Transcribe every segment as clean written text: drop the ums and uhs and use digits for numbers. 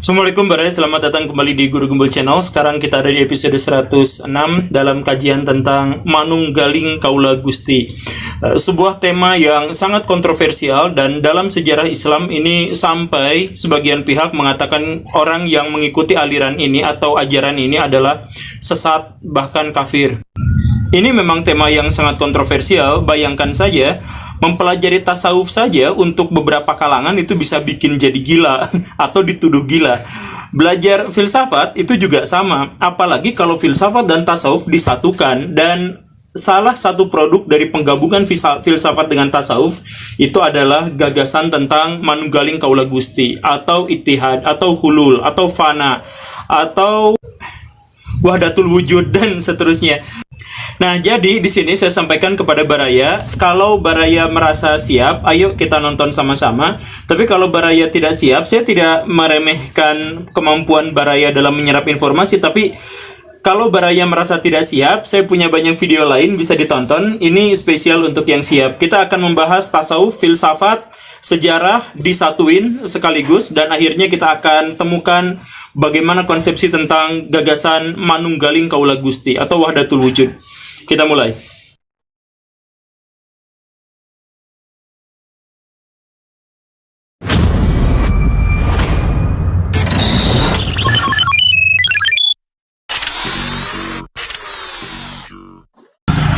Assalamualaikum Barai, selamat datang kembali di Guru Gembul Channel. Sekarang kita ada di episode 106 dalam kajian tentang Manunggaling Kaula Gusti. Sebuah tema yang sangat kontroversial dan dalam sejarah Islam ini sampai sebagian pihak mengatakan orang yang mengikuti aliran ini atau ajaran ini adalah sesat bahkan kafir. Ini memang tema yang sangat kontroversial. Bayangkan saja, mempelajari tasawuf saja untuk beberapa kalangan itu bisa bikin jadi gila atau dituduh gila. Belajar filsafat itu juga sama, apalagi kalau filsafat dan tasawuf disatukan. Dan salah satu produk dari penggabungan filsafat dengan tasawuf itu adalah gagasan tentang Manunggaling Kaula Gusti, atau ittihad, atau hulul, atau fana, atau wahdatul wujud, dan seterusnya. Nah, jadi di sini saya sampaikan kepada Baraya, kalau Baraya merasa siap, ayo kita nonton sama-sama. Tapi kalau Baraya tidak siap, saya tidak meremehkan kemampuan Baraya dalam menyerap informasi, tapi kalau Baraya merasa tidak siap, saya punya banyak video lain bisa ditonton. Ini spesial untuk yang siap. Kita akan membahas tasawuf, filsafat, sejarah disatuin sekaligus, dan akhirnya kita akan temukan bagaimana konsepsi tentang gagasan Manunggaling Kaula Gusti atau wahdatul wujud. Kita mulai.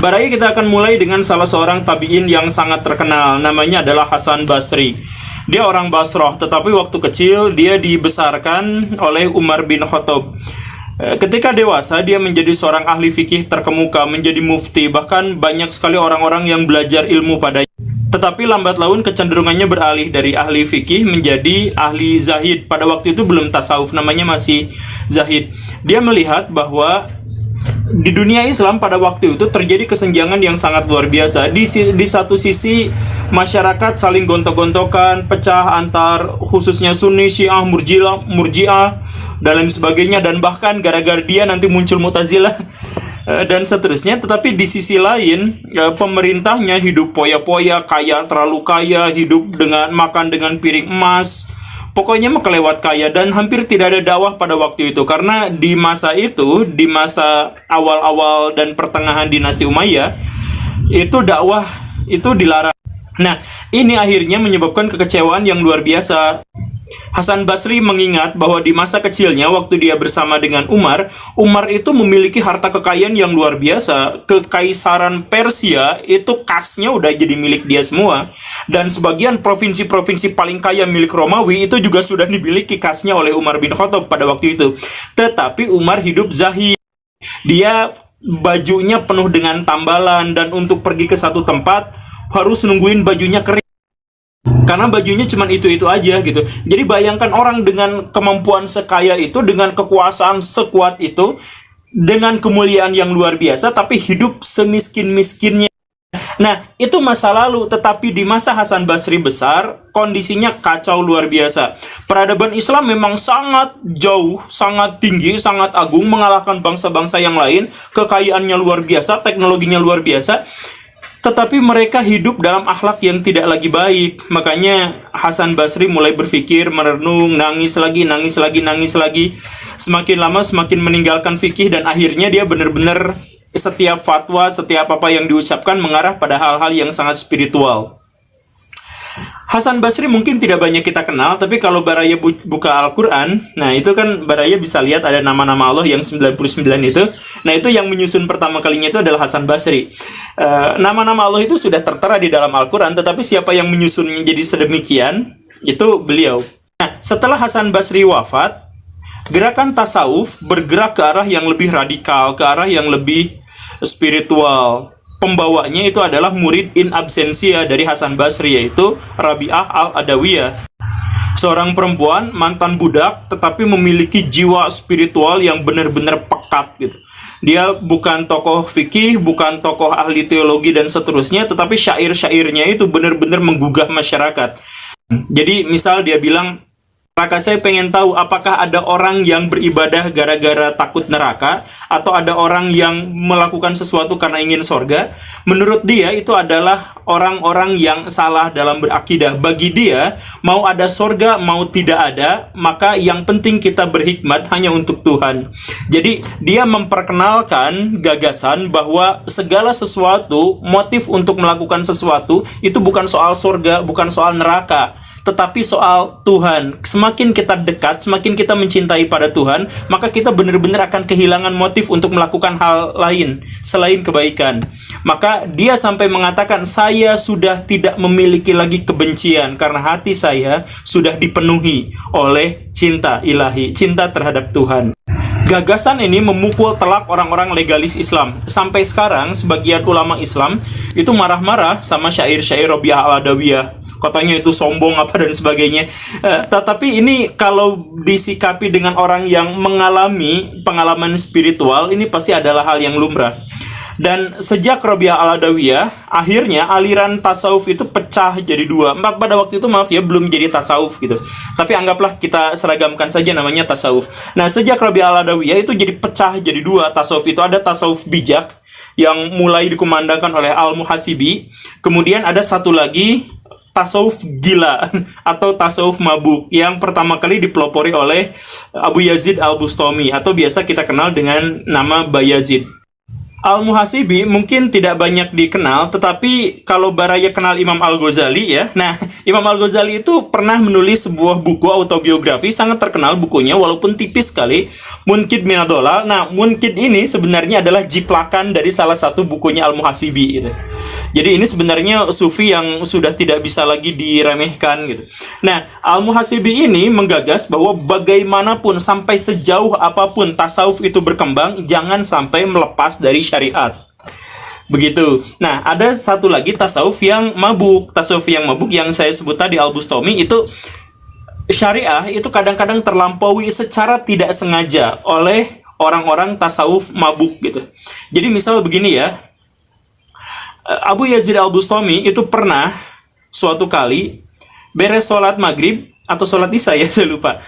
Baraya, kita akan mulai dengan salah seorang tabi'in yang sangat terkenal. Namanya adalah Hasan Basri. Dia orang Basrah, tetapi waktu kecil dia dibesarkan oleh Umar bin Khattab. Ketika dewasa, dia menjadi seorang ahli fikih terkemuka, menjadi mufti, bahkan banyak sekali orang-orang yang belajar ilmu padanya. Tetapi lambat laun kecenderungannya beralih dari ahli fikih menjadi ahli zahid. Pada waktu itu belum tasawuf, namanya masih zahid. Dia melihat bahwa di dunia Islam pada waktu itu terjadi kesenjangan yang sangat luar biasa. Di satu sisi masyarakat saling gontok-gontokan, pecah antar khususnya Sunni, Syiah, Murji'ah dan lain sebagainya, dan bahkan gara-gara dia nanti muncul Mu'tazilah dan seterusnya. Tetapi di sisi lain pemerintahnya hidup poya-poya, kaya, terlalu kaya, hidup dengan makan dengan piring emas. Pokoknya kelewat kaya, dan hampir tidak ada dakwah pada waktu itu. Karena di masa itu, di masa awal-awal dan pertengahan dinasti Umayyah, itu dakwah itu dilarang. Nah, ini akhirnya menyebabkan kekecewaan yang luar biasa. Hasan Basri mengingat bahwa di masa kecilnya waktu dia bersama dengan Umar itu memiliki harta kekayaan yang luar biasa. Kekaisaran Persia itu kasnya udah jadi milik dia semua, dan sebagian provinsi-provinsi paling kaya milik Romawi itu juga sudah dimiliki kasnya oleh Umar bin Khattab pada waktu itu. Tetapi Umar hidup zahid. Dia bajunya penuh dengan tambalan, dan untuk pergi ke satu tempat harus nungguin bajunya kering, karena bajunya cuma itu-itu aja gitu. Jadi bayangkan orang dengan kemampuan sekaya itu, dengan kekuasaan sekuat itu, dengan kemuliaan yang luar biasa, tapi hidup semiskin-miskinnya. Nah, itu masa lalu. Tetapi di masa Hasan Basri besar, kondisinya kacau luar biasa. Peradaban Islam memang sangat jauh, sangat tinggi, sangat agung, mengalahkan bangsa-bangsa yang lain. Kekayaannya luar biasa, teknologinya luar biasa, tetapi mereka hidup dalam akhlak yang tidak lagi baik. Makanya Hasan Basri mulai berpikir, merenung, nangis lagi. Semakin lama semakin meninggalkan fikih, dan akhirnya dia benar-benar setiap fatwa, setiap apa yang diucapkan mengarah pada hal-hal yang sangat spiritual. Hasan Basri mungkin tidak banyak kita kenal, tapi kalau Baraya buka Al-Quran, nah itu kan Baraya bisa lihat ada nama-nama Allah yang 99 itu. Nah, itu yang menyusun pertama kalinya itu adalah Hasan Basri. Nama-nama Allah itu sudah tertera di dalam Al-Quran, tetapi siapa yang menyusunnya jadi sedemikian, itu beliau. Nah, setelah Hasan Basri wafat, gerakan tasawuf bergerak ke arah yang lebih radikal, ke arah yang lebih spiritual. Pembawanya itu adalah murid in absentia dari Hasan Basri, yaitu Rabi'ah al-Adawiyah. Seorang perempuan mantan budak, tetapi memiliki jiwa spiritual yang benar-benar pekat gitu. Dia bukan tokoh fikih, bukan tokoh ahli teologi dan seterusnya, tetapi syair-syairnya itu benar-benar menggugah masyarakat. Jadi misal dia bilang, Raka, saya pengen tahu apakah ada orang yang beribadah gara-gara takut neraka, atau ada orang yang melakukan sesuatu karena ingin sorga. Menurut dia itu adalah orang-orang yang salah dalam berakidah. Bagi dia, mau ada sorga mau tidak ada, maka yang penting kita berhikmat hanya untuk Tuhan. Jadi dia memperkenalkan gagasan bahwa segala sesuatu, motif untuk melakukan sesuatu itu bukan soal sorga, bukan soal neraka, tetapi soal Tuhan. Semakin kita dekat, semakin kita mencintai pada Tuhan, maka kita benar-benar akan kehilangan motif untuk melakukan hal lain selain kebaikan. Maka dia sampai mengatakan, saya sudah tidak memiliki lagi kebencian karena hati saya sudah dipenuhi oleh cinta ilahi, cinta terhadap Tuhan. Gagasan ini memukul telak orang-orang legalis Islam. Sampai sekarang sebagian ulama Islam itu marah-marah sama syair-syair Robiah Al-Adawiyah, katanya itu sombong apa dan sebagainya. Tetapi ini kalau disikapi dengan orang yang mengalami pengalaman spiritual, ini pasti adalah hal yang lumrah. Dan sejak Robiah Al-Adawiyah, akhirnya aliran tasawuf itu pecah jadi dua. Pada waktu itu, maaf ya, belum jadi tasawuf gitu, tapi anggaplah kita seragamkan saja namanya tasawuf. Nah, sejak Robiah Al-Adawiyah itu jadi pecah jadi dua. Tasawuf itu ada tasawuf bijak yang mulai dikumandangkan oleh Al-Muhasibi. Kemudian ada satu lagi, tasawuf gila atau tasawuf mabuk, yang pertama kali dipelopori oleh Abu Yazid Al-Bustami, atau biasa kita kenal dengan nama Bayazid. Al-Muhasibi mungkin tidak banyak dikenal, tetapi kalau Baraya kenal Imam Al-Ghazali ya. Nah, Imam Al-Ghazali itu pernah menulis sebuah buku autobiografi sangat terkenal bukunya, walaupun tipis sekali, Munkid Minadolal. Nah, Munkid ini sebenarnya adalah jiplakan dari salah satu bukunya Al-Muhasibi gitu. Jadi ini sebenarnya sufi yang sudah tidak bisa lagi diremehkan gitu. Nah, Al-Muhasibi ini menggagas bahwa bagaimanapun, sampai sejauh apapun tasawuf itu berkembang, jangan sampai melepas dari syariat. Begitu. Nah, ada satu lagi tasawuf yang mabuk. Tasawuf yang mabuk yang saya sebut tadi Al-Bustami itu, syariah itu kadang-kadang terlampaui secara tidak sengaja oleh orang-orang tasawuf mabuk gitu. Jadi misal begini ya, Abu Yazid Al-Bustami itu pernah suatu kali beres sholat maghrib atau sholat isya ya, saya lupa.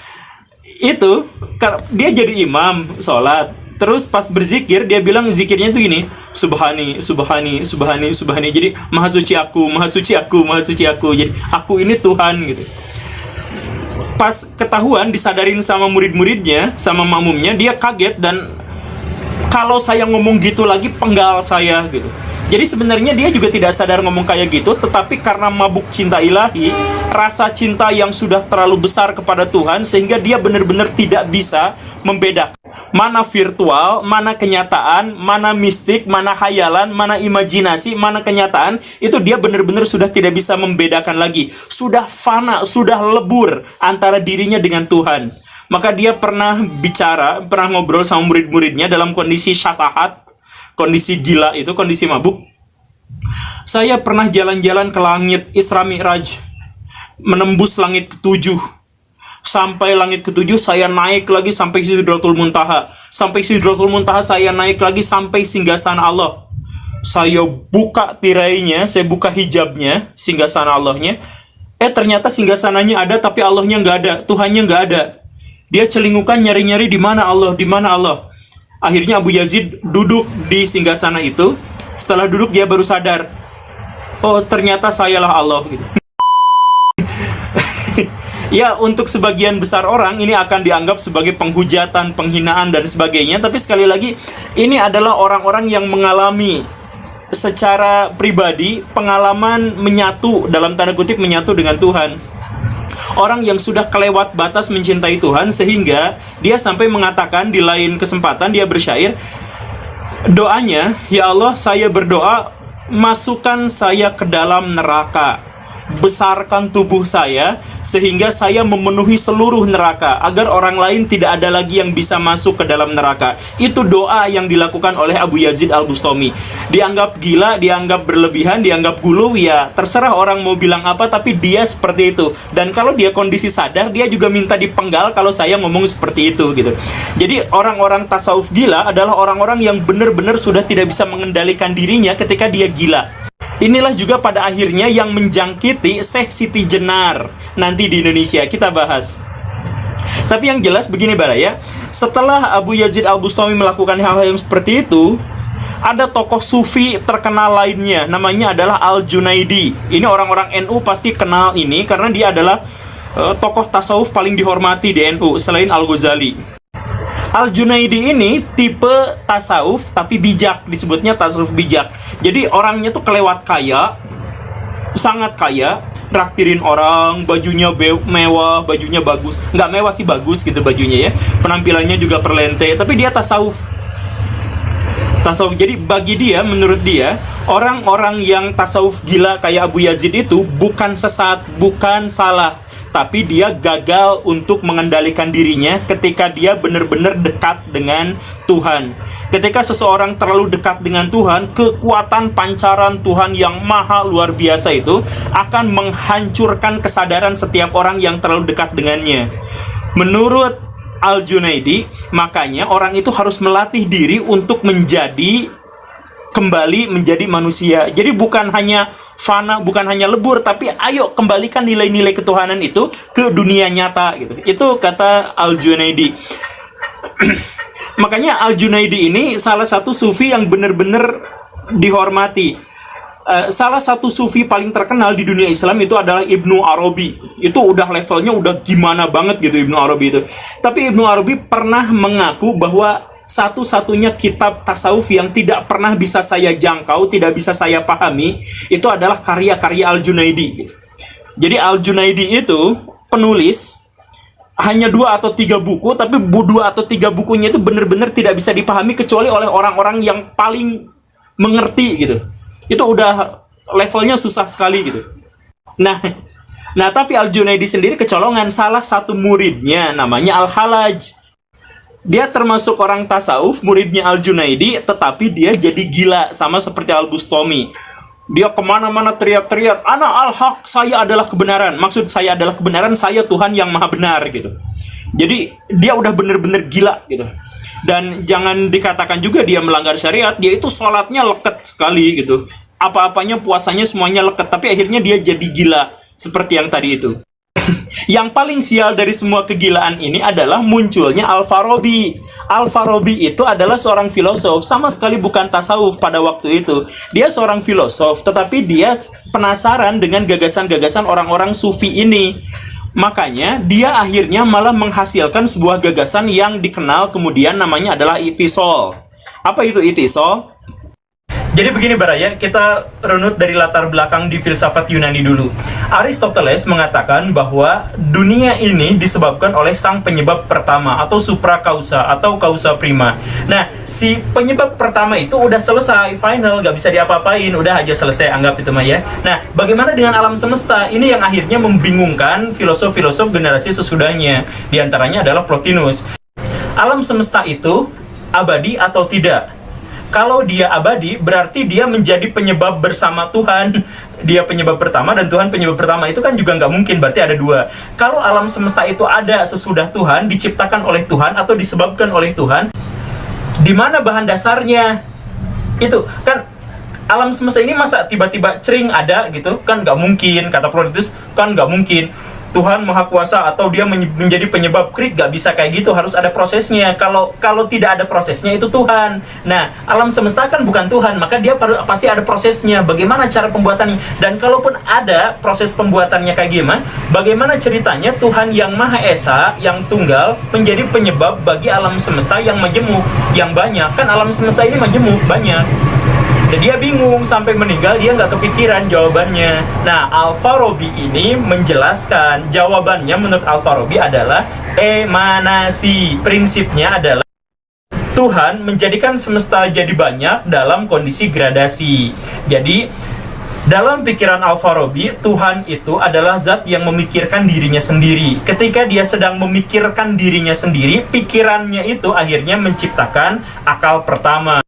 Itu dia jadi imam sholat. Terus pas berzikir, dia bilang zikirnya itu gini, Subhani, Subhani, Subhani, Subhani. Jadi maha suci aku, maha suci aku, maha suci aku. Jadi aku ini Tuhan gitu. Pas ketahuan, disadarin sama murid-muridnya, sama makmumnya, dia kaget dan kalau saya ngomong gitu lagi penggal saya gitu. Jadi sebenarnya dia juga tidak sadar ngomong kayak gitu, tetapi karena mabuk cinta ilahi, rasa cinta yang sudah terlalu besar kepada Tuhan, sehingga dia benar-benar tidak bisa membedakan mana virtual, mana kenyataan, mana mistik, mana khayalan, mana imajinasi, mana kenyataan. Itu dia benar-benar sudah tidak bisa membedakan lagi. Sudah fana, sudah lebur antara dirinya dengan Tuhan. Maka dia pernah bicara, pernah ngobrol sama murid-muridnya dalam kondisi syafahat, kondisi gila itu, kondisi mabuk. Saya pernah jalan-jalan ke langit Isra Mi'raj, menembus langit ketujuh. Sampai langit ketujuh saya naik lagi sampai Sidratul Muntaha. Sampai Sidratul Muntaha saya naik lagi sampai singgasana Allah. Saya buka tirainya, saya buka hijabnya, singgasana Allahnya. Ternyata singgasananya ada tapi Allahnya nggak ada, Tuhannya nggak ada. Dia celingukan nyari-nyari di mana Allah, di mana Allah. Akhirnya Abu Yazid duduk di singgasana itu. Setelah duduk dia baru sadar, oh ternyata sayalah Allah gitu. Ya, untuk sebagian besar orang ini akan dianggap sebagai penghujatan, penghinaan dan sebagainya. Tapi sekali lagi, ini adalah orang-orang yang mengalami secara pribadi pengalaman menyatu, dalam tanda kutip menyatu dengan Tuhan. Orang yang sudah kelewat batas mencintai Tuhan, sehingga dia sampai mengatakan di lain kesempatan, dia bersyair, doanya, ya Allah, saya berdoa, masukkan saya ke dalam neraka, besarkan tubuh saya sehingga saya memenuhi seluruh neraka, agar orang lain tidak ada lagi yang bisa masuk ke dalam neraka. Itu doa yang dilakukan oleh Abu Yazid Al-Bustami. Dianggap gila, dianggap berlebihan, dianggap gulu, ya terserah orang mau bilang apa, tapi dia seperti itu. Dan kalau dia kondisi sadar, dia juga minta dipenggal kalau saya ngomong seperti itu gitu. Jadi orang-orang tasawuf gila adalah orang-orang yang benar-benar sudah tidak bisa mengendalikan dirinya ketika dia gila. Inilah juga pada akhirnya yang menjangkiti Syekh Siti Jenar nanti di Indonesia. Kita bahas. Tapi yang jelas begini Baraya, setelah Abu Yazid Al-Bustami melakukan hal-hal yang seperti itu, ada tokoh sufi terkenal lainnya, namanya adalah Al-Junaidi. Ini orang-orang NU pasti kenal ini karena dia adalah tokoh tasawuf paling dihormati di NU selain Al-Ghazali. Al-Junaidi ini tipe tasawuf tapi bijak, disebutnya tasawuf bijak. Jadi orangnya tuh kelewat kaya, sangat kaya, traktirin orang, bajunya mewah, bajunya bagus. Nggak mewah sih, bagus gitu bajunya ya. Penampilannya juga perlente, tapi dia tasawuf. Tasawuf. Jadi bagi dia, menurut dia, orang-orang yang tasawuf gila kayak Abu Yazid itu bukan sesat, bukan salah, tapi dia gagal untuk mengendalikan dirinya ketika dia benar-benar dekat dengan Tuhan. Ketika seseorang terlalu dekat dengan Tuhan, kekuatan pancaran Tuhan yang maha luar biasa itu akan menghancurkan kesadaran setiap orang yang terlalu dekat dengannya. Menurut Al-Junaidi, makanya orang itu harus melatih diri untuk kembali menjadi manusia. Jadi bukan hanya fana, bukan hanya lebur, tapi ayo kembalikan nilai-nilai ketuhanan itu ke dunia nyata gitu. Itu kata Al-Junaidi. Makanya Al-Junaidi ini salah satu sufi yang benar-benar dihormati. Salah satu sufi paling terkenal di dunia Islam itu adalah Ibnu Arabi. Itu udah levelnya udah gimana banget gitu Ibnu Arabi itu. Tapi Ibnu Arabi pernah mengaku bahwa satu-satunya kitab tasawuf yang tidak pernah bisa saya jangkau, tidak bisa saya pahami, itu adalah karya-karya Al-Junaidi. Jadi Al-Junaidi itu penulis hanya 2 atau 3 buku, tapi 2 atau 3 bukunya itu benar-benar tidak bisa dipahami kecuali oleh orang-orang yang paling mengerti gitu. Itu udah levelnya susah sekali gitu. Nah tapi Al-Junaidi sendiri kecolongan. Salah satu muridnya namanya Al-Halaj. Dia termasuk orang tasawuf, muridnya Al-Junaidi, tetapi dia jadi gila, sama seperti Al-Bustami. Dia kemana-mana teriak-teriak, ana al-haq, saya adalah kebenaran. Maksud saya adalah kebenaran, saya Tuhan yang maha benar gitu. Jadi dia udah bener-bener gila gitu. Dan jangan dikatakan juga dia melanggar syariat, dia itu sholatnya leket sekali gitu. Apa-apanya, puasanya semuanya leket, tapi akhirnya dia jadi gila seperti yang tadi itu. Yang paling sial dari semua kegilaan ini adalah munculnya Al-Farabi. Al-Farabi itu adalah seorang filosof, sama sekali bukan tasawuf pada waktu itu. Dia seorang filosof, tetapi dia penasaran dengan gagasan-gagasan orang-orang sufi ini. Makanya dia akhirnya malah menghasilkan sebuah gagasan yang dikenal kemudian namanya adalah itisol. Apa itu itisol? Jadi begini Baraya, kita runut dari latar belakang di filsafat Yunani dulu. Aristoteles mengatakan bahwa dunia ini disebabkan oleh sang penyebab pertama atau suprakausa atau kausa prima. Nah, si penyebab pertama itu udah selesai, final, gak bisa diapa-apain, udah aja selesai, anggap itu mah ya. Nah, bagaimana dengan alam semesta? Ini yang akhirnya membingungkan filosof-filosof generasi sesudahnya. Di antaranya adalah Plotinus. Alam semesta itu abadi atau tidak? Kalau dia abadi, berarti dia menjadi penyebab bersama Tuhan. Dia penyebab pertama dan Tuhan penyebab pertama. Itu kan juga nggak mungkin, berarti ada 2. Kalau alam semesta itu ada sesudah Tuhan, diciptakan oleh Tuhan atau disebabkan oleh Tuhan, di mana bahan dasarnya? Itu kan alam semesta ini masa tiba-tiba cering ada gitu? Kan nggak mungkin, kata Plotinus, kan nggak mungkin. Tuhan Maha Kuasa atau dia menjadi penyebab krik, gak bisa kayak gitu, harus ada prosesnya. Kalau tidak ada prosesnya itu Tuhan. Nah, alam semesta kan bukan Tuhan, maka dia pasti ada prosesnya. Bagaimana cara pembuatannya? Dan kalaupun ada proses pembuatannya kayak gimana, bagaimana ceritanya Tuhan yang Maha Esa, yang tunggal, menjadi penyebab bagi alam semesta yang majemuk, yang banyak. Kan alam semesta ini majemuk, banyak. Dan dia bingung, sampai meninggal dia nggak kepikiran jawabannya. Nah, Al-Farabi ini menjelaskan jawabannya menurut Al-Farabi adalah emanasi. Prinsipnya adalah Tuhan menjadikan semesta jadi banyak dalam kondisi gradasi. Jadi, dalam pikiran Al-Farabi, Tuhan itu adalah zat yang memikirkan dirinya sendiri. Ketika dia sedang memikirkan dirinya sendiri, pikirannya itu akhirnya menciptakan akal pertama.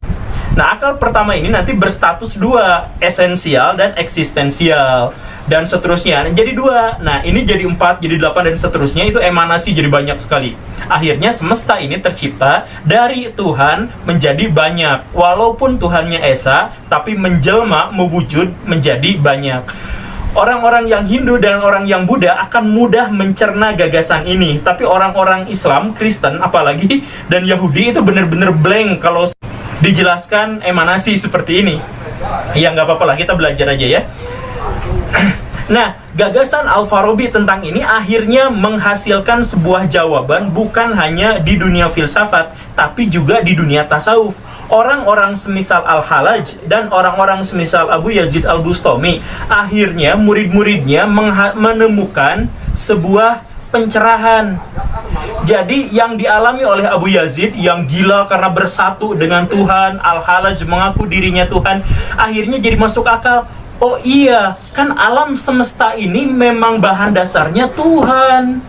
Nah, akal pertama ini nanti berstatus 2, esensial dan eksistensial, dan seterusnya. Jadi 2, nah ini jadi 4, jadi 8, dan seterusnya. Itu emanasi, jadi banyak sekali. Akhirnya semesta ini tercipta dari Tuhan menjadi banyak. Walaupun Tuhannya Esa, tapi menjelma, mewujud menjadi banyak. Orang-orang yang Hindu dan orang yang Buddha akan mudah mencerna gagasan ini. Tapi orang-orang Islam, Kristen apalagi, dan Yahudi itu benar-benar blank kalau dijelaskan emanasi seperti ini. Ya nggak apa-apa lah, kita belajar aja ya. Nah, gagasan Al-Farabi tentang ini akhirnya menghasilkan sebuah jawaban bukan hanya di dunia filsafat, tapi juga di dunia tasawuf. Orang-orang semisal Al-Halaj dan orang-orang semisal Abu Yazid Al-Bustami, akhirnya murid-muridnya menemukan sebuah pencerahan. Jadi yang dialami oleh Abu Yazid yang gila karena bersatu dengan Tuhan, Al-Halaj mengaku dirinya Tuhan, akhirnya jadi masuk akal. Oh iya, kan alam semesta ini memang bahan dasarnya Tuhan.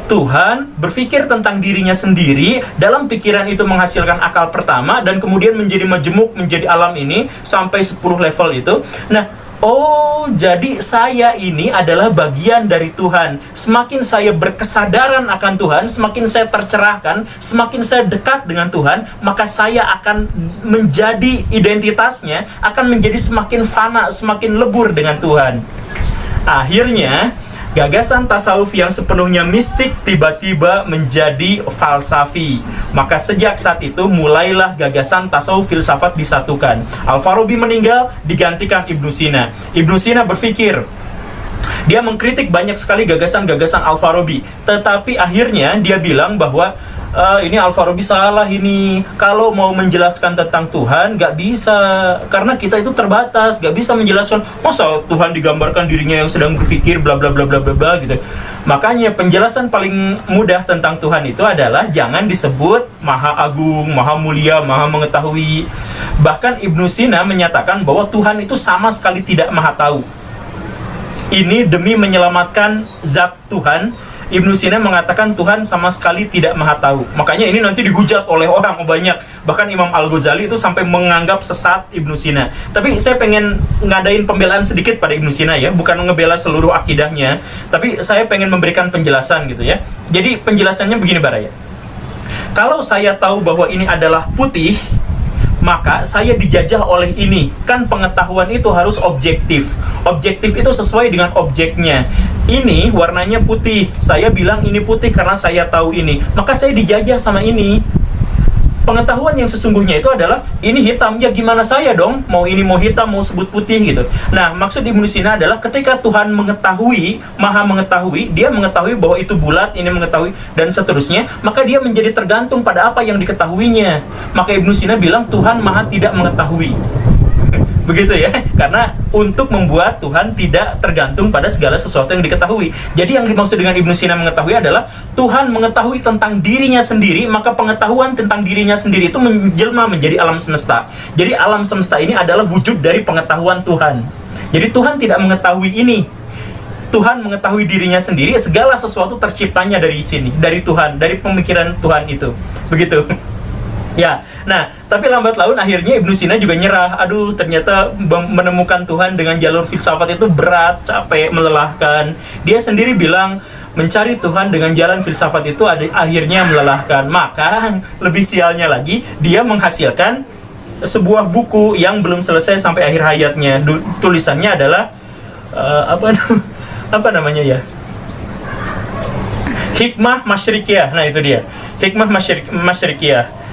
Tuhan berpikir tentang dirinya sendiri, dalam pikiran itu menghasilkan akal pertama, dan kemudian menjadi majemuk, menjadi alam ini, sampai 10 level itu. Nah, oh, jadi saya ini adalah bagian dari Tuhan. Semakin saya berkesadaran akan Tuhan, semakin saya tercerahkan, semakin saya dekat dengan Tuhan, maka saya akan menjadi identitasnya, akan menjadi semakin fana, semakin lebur dengan Tuhan. Akhirnya, gagasan tasawuf yang sepenuhnya mistik tiba-tiba menjadi falsafi. Maka sejak saat itu mulailah gagasan tasawuf filsafat disatukan. Al-Farabi meninggal, digantikan Ibnu Sina. Ibnu Sina berpikir, dia mengkritik banyak sekali gagasan-gagasan Al-Farabi, tetapi akhirnya dia bilang bahwa ini Al-Farabi salah ini. Kalau mau menjelaskan tentang Tuhan, gak bisa. Karena kita itu terbatas, gak bisa menjelaskan. Masa Tuhan digambarkan dirinya yang sedang berpikir, bla bla bla bla bla bla gitu. Makanya penjelasan paling mudah tentang Tuhan itu adalah jangan disebut Maha Agung, Maha Mulia, Maha Mengetahui. Bahkan Ibnu Sina menyatakan bahwa Tuhan itu sama sekali tidak Maha Tahu. Ini demi menyelamatkan zat Tuhan. Ibnu Sina mengatakan Tuhan sama sekali tidak Maha Tahu. Makanya ini nanti dihujat oleh orang banyak. Bahkan Imam Al-Ghazali itu sampai menganggap sesat Ibnu Sina. Tapi saya pengen ngadain pembelaan sedikit pada Ibnu Sina ya, bukan ngebela seluruh akidahnya, tapi saya pengen memberikan penjelasan gitu ya. Jadi penjelasannya begini Baraya. Kalau saya tahu bahwa ini adalah putih, maka saya dijajah oleh ini. Kan pengetahuan itu harus objektif. Objektif itu sesuai dengan objeknya. Ini warnanya putih, saya bilang ini putih karena saya tahu ini, maka saya dijajah sama ini. Pengetahuan yang sesungguhnya itu adalah ini hitam, ya gimana saya dong mau ini mau hitam mau sebut putih gitu. Nah, maksud Ibnu Sina adalah ketika Tuhan mengetahui, Maha mengetahui, dia mengetahui bahwa itu bulat, ini mengetahui dan seterusnya, maka dia menjadi tergantung pada apa yang diketahuinya. Maka Ibnu Sina bilang Tuhan Maha tidak mengetahui. Begitu ya, karena untuk membuat Tuhan tidak tergantung pada segala sesuatu yang diketahui. Jadi yang dimaksud dengan Ibnu Sina mengetahui adalah Tuhan mengetahui tentang dirinya sendiri, maka pengetahuan tentang dirinya sendiri itu menjelma menjadi alam semesta. Jadi alam semesta ini adalah wujud dari pengetahuan Tuhan. Jadi Tuhan tidak mengetahui ini. Tuhan mengetahui dirinya sendiri, segala sesuatu terciptanya dari sini, dari Tuhan, dari pemikiran Tuhan itu. Begitu. Ya, nah, tapi lambat laun akhirnya Ibnu Sina juga nyerah. Aduh, ternyata menemukan Tuhan dengan jalur filsafat itu berat, capek, melelahkan. Dia sendiri bilang, mencari Tuhan dengan jalan filsafat itu akhirnya melelahkan. Maka, lebih sialnya lagi, dia menghasilkan sebuah buku yang belum selesai sampai akhir hayatnya. Tulisannya adalah, apa namanya ya? Hikmah Masyrikiyah. Nah, itu dia. Hikmah Masyrikiyah.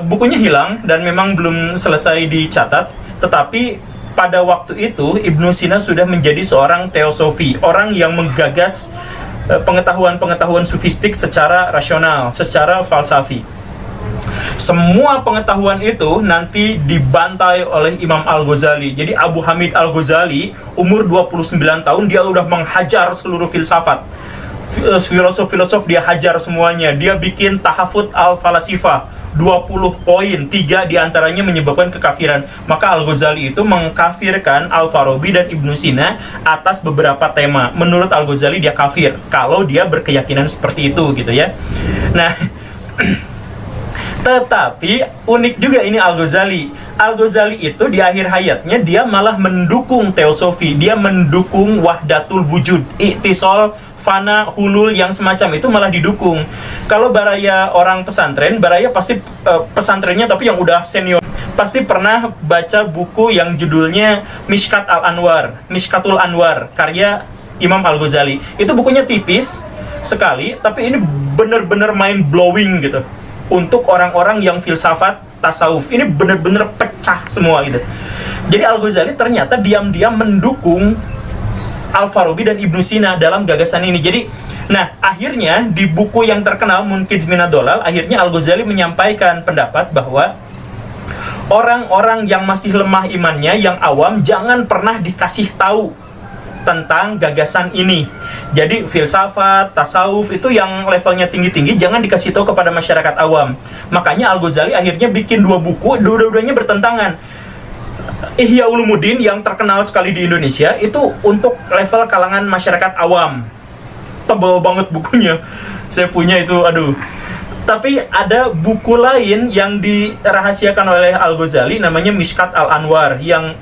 Bukunya hilang dan memang belum selesai dicatat, tetapi pada waktu itu Ibnu Sina sudah menjadi seorang teosofi, orang yang menggagas pengetahuan-pengetahuan sufistik secara rasional, secara falsafi. Semua pengetahuan itu nanti dibantai oleh Imam Al-Ghazali. Jadi Abu Hamid Al-Ghazali umur 29 tahun dia udah menghajar seluruh filsafat. Filosof-filosof dia hajar semuanya. Dia bikin Tahafut Al-Falasifah 20 poin, 3 diantaranya menyebabkan kekafiran. Maka Al-Ghazali itu mengkafirkan Al-Farabi dan Ibnu Sina atas beberapa tema. Menurut Al-Ghazali dia kafir kalau dia berkeyakinan seperti itu gitu ya. Nah, tetapi unik juga ini Al-Ghazali. Al-Ghazali itu di akhir hayatnya dia malah mendukung teosofi, dia mendukung wahdatul wujud, iktisal, fana, hulul yang semacam itu malah didukung. Kalau Baraya orang pesantren, Baraya pasti pesantrennya tapi yang udah senior. pasti pernah baca buku yang judulnya Mishkatul Anwar, karya Imam Al-Ghazali. Itu bukunya tipis sekali, tapi ini bener-bener mind blowing gitu untuk orang-orang yang filsafat tasawuf. Ini bener-bener pecah semua gitu. Jadi Al-Ghazali ternyata diam-diam mendukung Al-Farabi dan Ibnu Sina dalam gagasan ini. Jadi, nah akhirnya di buku yang terkenal Munqidh Minad Dhalal, akhirnya Al-Ghazali menyampaikan pendapat bahwa orang-orang yang masih lemah imannya, yang awam, jangan pernah dikasih tahu tentang gagasan ini. Jadi filsafat, tasawuf itu yang levelnya tinggi-tinggi jangan dikasih tahu kepada masyarakat awam. Makanya Al-Ghazali akhirnya bikin 2 buku, dua-duanya bertentangan. Ihya Ulumuddin yang terkenal sekali di Indonesia itu untuk level kalangan masyarakat awam. Tebal banget bukunya. Saya punya itu, aduh. Tapi ada buku lain yang dirahasiakan oleh Al-Ghazali namanya Mishkat Al-Anwar, yang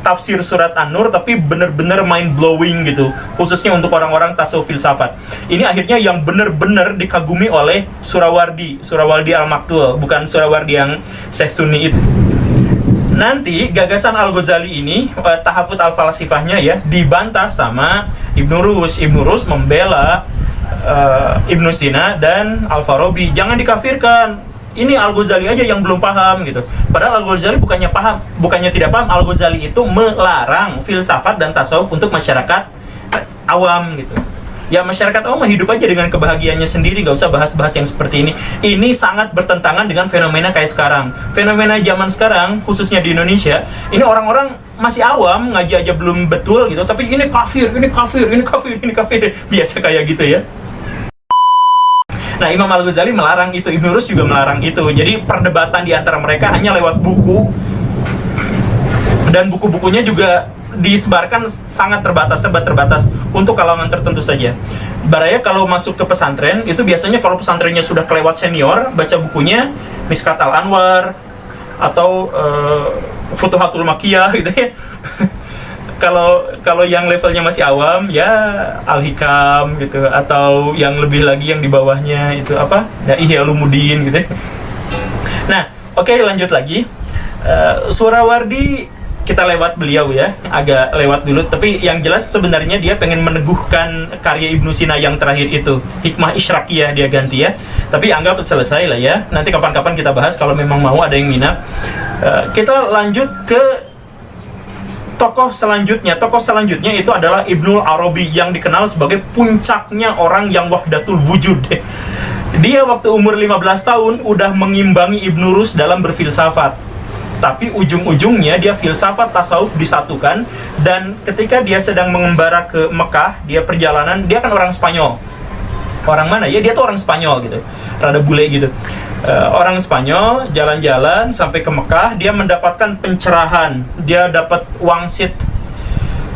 tafsir surat An-Nur tapi bener-bener mind blowing gitu, khususnya untuk orang-orang tasawuf filsafat. Ini akhirnya yang bener-bener dikagumi oleh Surawardi Al-Maktul, bukan Surawardi yang Syekh Sunni itu. Nanti gagasan Al-Ghazali ini, tahafut al-falasifahnya ya, dibantah sama Ibnu Rus. Ibnu Rus membela Ibnu Sina dan Al-Farabi. Jangan dikafirkan. Ini Al-Ghazali aja yang belum paham gitu. Padahal Al-Ghazali bukannya tidak paham. Al-Ghazali itu melarang filsafat dan tasawuf untuk masyarakat awam gitu. Ya masyarakat awam hidup aja dengan kebahagiaannya sendiri, nggak usah bahas-bahas yang seperti ini. Ini sangat bertentangan dengan fenomena kayak sekarang. Fenomena zaman sekarang, khususnya di Indonesia, ini orang-orang masih awam, ngaji aja belum betul gitu, tapi ini kafir. Biasa kayak gitu ya. Nah, Imam Al-Ghazali melarang itu, Ibnu Rus juga melarang itu. Jadi perdebatan di antara mereka hanya lewat buku, dan buku-bukunya juga disebarkan sangat terbatas untuk kalangan tertentu saja. Baraya kalau masuk ke pesantren itu biasanya kalau pesantrennya sudah kelewat senior, baca bukunya Mishkat Al-Anwar atau Futuhatul Makkiyah gitu ya. Kalau yang levelnya masih awam ya Al-Hikam gitu, atau yang lebih lagi yang di bawahnya itu apa? Ya Ihya Ulumuddin gitu ya. Nah, oke, lanjut lagi. Surawardi kita lewat beliau ya, agak lewat dulu, tapi yang jelas sebenarnya dia pengen meneguhkan karya Ibnu Sina yang terakhir itu, Hikmah Isyraqiyah dia ganti ya. Tapi anggap selesai lah ya. Nanti kapan-kapan kita bahas kalau memang mau ada yang minat. Kita lanjut ke tokoh selanjutnya. Tokoh selanjutnya itu adalah Ibnu Arabi yang dikenal sebagai puncaknya orang yang wahdatul wujud. Dia waktu umur 15 tahun udah mengimbangi Ibnu Rus dalam berfilsafat. Tapi ujung-ujungnya dia filsafat tasawuf disatukan. Dan ketika dia sedang mengembara ke Mekah, dia perjalanan, dia kan orang Spanyol. Orang mana ya? Dia tuh orang Spanyol gitu, rada bule gitu. Orang Spanyol jalan-jalan sampai ke Mekah, dia mendapatkan pencerahan, dia dapat wangsit,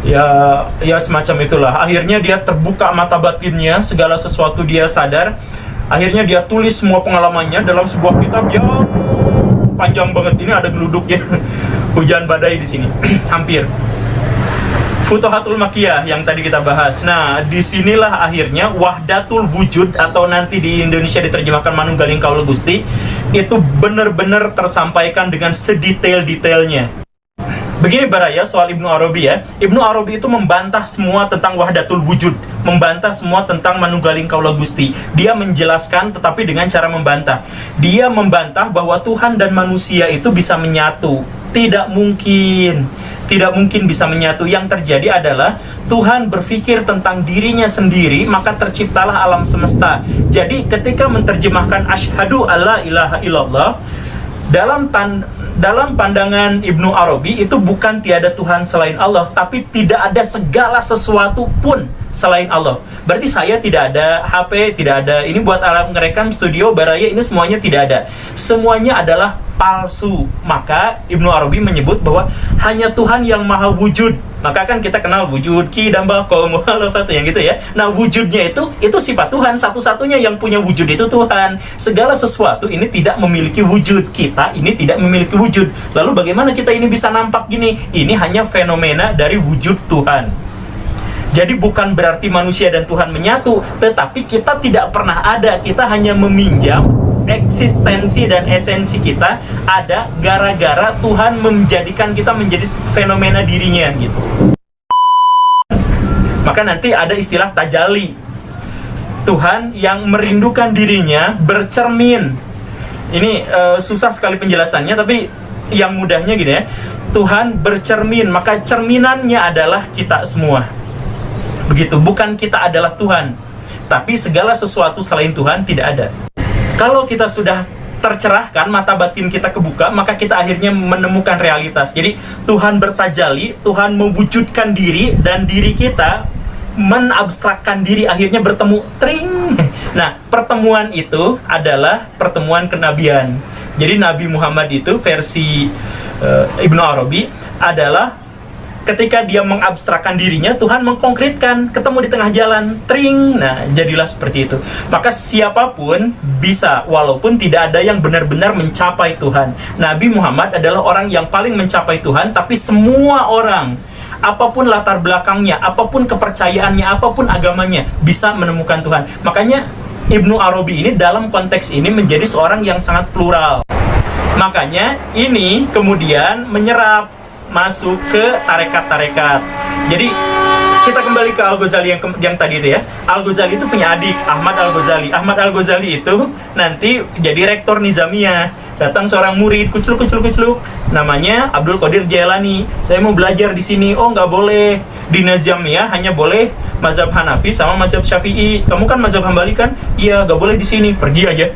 ya semacam itulah. Akhirnya dia terbuka mata batinnya, segala sesuatu dia sadar. Akhirnya dia tulis semua pengalamannya dalam sebuah kitab yang panjang banget. Ini ada geluduknya. Hujan badai di sini. Hampir. Futuhatul Makkiyah yang tadi kita bahas. Nah, disinilah akhirnya wahdatul wujud, atau nanti di Indonesia diterjemahkan Manunggaling Kaula Gusti, itu benar-benar tersampaikan dengan sedetail-detailnya. Begini Baraya soal Ibnu Arabi ya. Ibnu Arabi itu membantah semua tentang wahdatul wujud, membantah semua tentang Manunggaling Kaula Gusti. Dia menjelaskan tetapi dengan cara membantah. Dia membantah bahwa Tuhan dan manusia itu bisa menyatu. Tidak mungkin bisa menyatu. Yang terjadi adalah Tuhan berpikir tentang dirinya sendiri, maka terciptalah alam semesta. Jadi ketika menerjemahkan asyhadu alla ilaha illallah, dalam pandangan Ibnu Arabi itu bukan tiada Tuhan selain Allah, tapi tidak ada segala sesuatu pun selain Allah. Berarti saya tidak ada HP, tidak ada ini buat alat ngerekam studio Baraya, ini semuanya tidak ada. Semuanya adalah palsu. Maka Ibnu Arabi menyebut bahwa hanya Tuhan yang maha wujud. Maka kan kita kenal wujud ki dan baqo muhalafat yang gitu ya. Nah, wujudnya itu sifat Tuhan, satu-satunya yang punya wujud itu Tuhan. Segala sesuatu ini tidak memiliki wujud. Kita ini tidak memiliki wujud. Lalu bagaimana kita ini bisa nampak gini? Ini hanya fenomena dari wujud Tuhan. Jadi bukan berarti manusia dan Tuhan menyatu, tetapi kita tidak pernah ada. Kita hanya meminjam eksistensi dan esensi kita ada gara-gara Tuhan menjadikan kita menjadi fenomena dirinya gitu. Maka nanti ada istilah tajalli. Tuhan yang merindukan dirinya bercermin. Ini susah sekali penjelasannya, tapi yang mudahnya gini ya. Tuhan bercermin, maka cerminannya adalah kita semua. Begitu, bukan kita adalah Tuhan, tapi segala sesuatu selain Tuhan tidak ada. Kalau kita sudah tercerahkan, mata batin kita kebuka, maka kita akhirnya menemukan realitas. Jadi Tuhan bertajalli, Tuhan mewujudkan diri, dan diri kita menabstrakkan diri, akhirnya bertemu, tring. Nah, pertemuan itu adalah pertemuan kenabian. Jadi Nabi Muhammad itu versi Ibnu Arabi adalah ketika dia mengabstrakkan dirinya, Tuhan mengkonkretkan, ketemu di tengah jalan, tring. Nah, jadilah seperti itu. Maka siapapun bisa, walaupun tidak ada yang benar-benar mencapai Tuhan. Nabi Muhammad adalah orang yang paling mencapai Tuhan, tapi semua orang, apapun latar belakangnya, apapun kepercayaannya, apapun agamanya, bisa menemukan Tuhan. Makanya Ibnu Arabi ini dalam konteks ini menjadi seorang yang sangat plural. Makanya ini kemudian menyerap masuk ke tarekat-tarekat. Jadi kita kembali ke Al-Ghazali yang tadi itu ya. Al-Ghazali itu punya adik, Ahmad Al-Ghazali. Ahmad Al-Ghazali itu nanti jadi rektor Nizamiyah. Datang seorang murid, kucluk, namanya Abdul Qadir Jailani. Saya mau belajar di sini. Oh, nggak boleh. Di Nizamiyah hanya boleh mazhab Hanafi sama mazhab Syafi'i. Kamu kan mazhab Hambali kan? Iya, nggak boleh di sini. Pergi aja.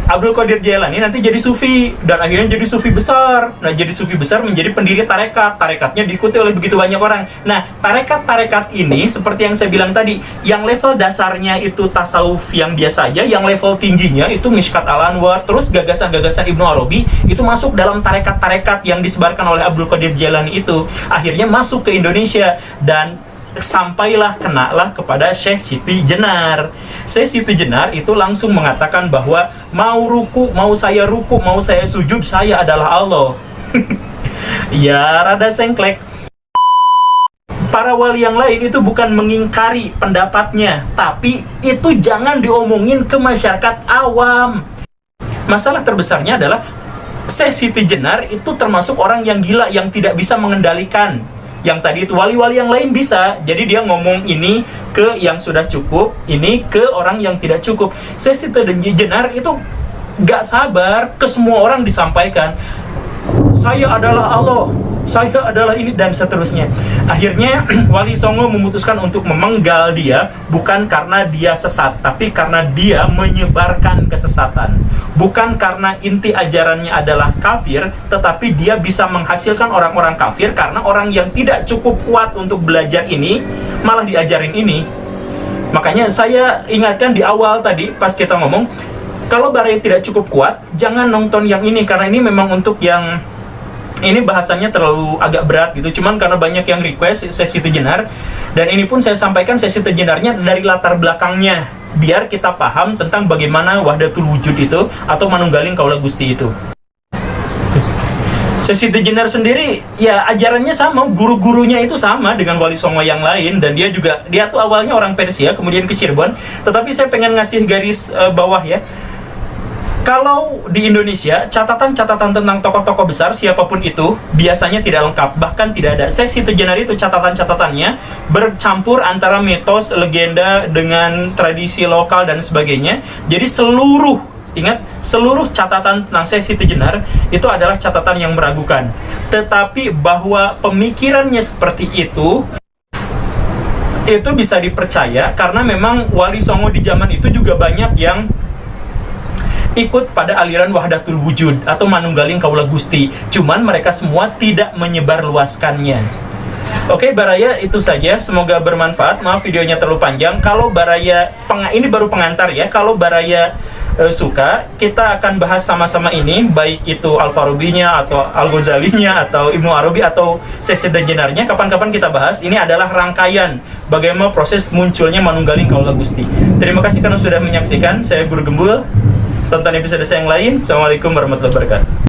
Abdul Qadir Jailani nanti jadi sufi, dan akhirnya jadi sufi besar. Nah, jadi sufi besar menjadi pendiri tarekat. Tarekatnya diikuti oleh begitu banyak orang. Nah, tarekat-tarekat ini seperti yang saya bilang tadi, yang level dasarnya itu tasawuf yang biasa aja, yang level tingginya itu Mishkat Al-Anwar, terus gagasan-gagasan Ibnu Arabi itu masuk dalam tarekat-tarekat yang disebarkan oleh Abdul Qadir Jailani itu. Akhirnya masuk ke Indonesia dan sampailah kenalah kepada Syekh Siti Jenar. Syekh Siti Jenar itu langsung mengatakan bahwa mau saya ruku, mau saya sujud, saya adalah Allah. Ya, rada sengklek. Para wali yang lain itu bukan mengingkari pendapatnya, tapi itu jangan diomongin ke masyarakat awam. Masalah terbesarnya adalah Syekh Siti Jenar itu termasuk orang yang gila, yang tidak bisa mengendalikan. Yang tadi itu wali-wali yang lain bisa, jadi dia ngomong ini ke yang sudah cukup, ini ke orang yang tidak cukup. Syekh Siti Jenar itu gak sabar ke semua orang disampaikan, saya adalah Allah, saya adalah ini, dan seterusnya. Akhirnya Wali Songo memutuskan untuk memenggal dia, bukan karena dia sesat, tapi karena dia menyebarkan kesesatan. Bukan karena inti ajarannya adalah kafir, tetapi dia bisa menghasilkan orang-orang kafir karena orang yang tidak cukup kuat untuk belajar ini malah diajarin ini. Makanya saya ingatkan di awal tadi pas kita ngomong, kalau baraya tidak cukup kuat, jangan nonton yang ini, karena ini memang untuk yang ini bahasannya terlalu agak berat gitu. Cuman karena banyak yang request Syekh Siti Jenar, dan ini pun saya sampaikan Syekh Siti Jenarnya dari latar belakangnya, biar kita paham tentang bagaimana wahdatul wujud itu atau manunggaling kaula Gusti itu. Syekh Siti Jenar sendiri ya ajarannya sama, guru-gurunya itu sama dengan Wali Songo yang lain, dan dia tuh awalnya orang Persia, kemudian ke Cirebon. Tetapi saya pengen ngasih garis bawah ya. Kalau di Indonesia, catatan-catatan tentang tokoh-tokoh besar, siapapun itu, biasanya tidak lengkap, bahkan tidak ada. Syekh Siti Jenar itu catatan-catatannya bercampur antara mitos, legenda, dengan tradisi lokal, dan sebagainya. Jadi seluruh catatan tentang Syekh Siti Jenar itu adalah catatan yang meragukan. Tetapi bahwa pemikirannya seperti itu bisa dipercaya, karena memang Wali Songo di zaman itu juga banyak yang ikut pada aliran wahdatul wujud atau manunggaling kaula Gusti. Cuman mereka semua tidak menyebarluaskannya. Oke, Baraya, itu saja. Semoga bermanfaat. Maaf videonya terlalu panjang. Kalau Baraya, ini baru pengantar ya. Kalau Baraya suka, kita akan bahas sama-sama ini, baik itu Al-Farabinya atau Al-Ghazalinya atau Ibnu Arabi atau Syekh Siti Jenarnya. Kapan-kapan kita bahas. Ini adalah rangkaian bagaimana proses munculnya manunggaling kaula Gusti. Terima kasih karena sudah menyaksikan. Saya Guru Gembul. Tonton episode saya yang lain. Assalamualaikum warahmatullahi wabarakatuh.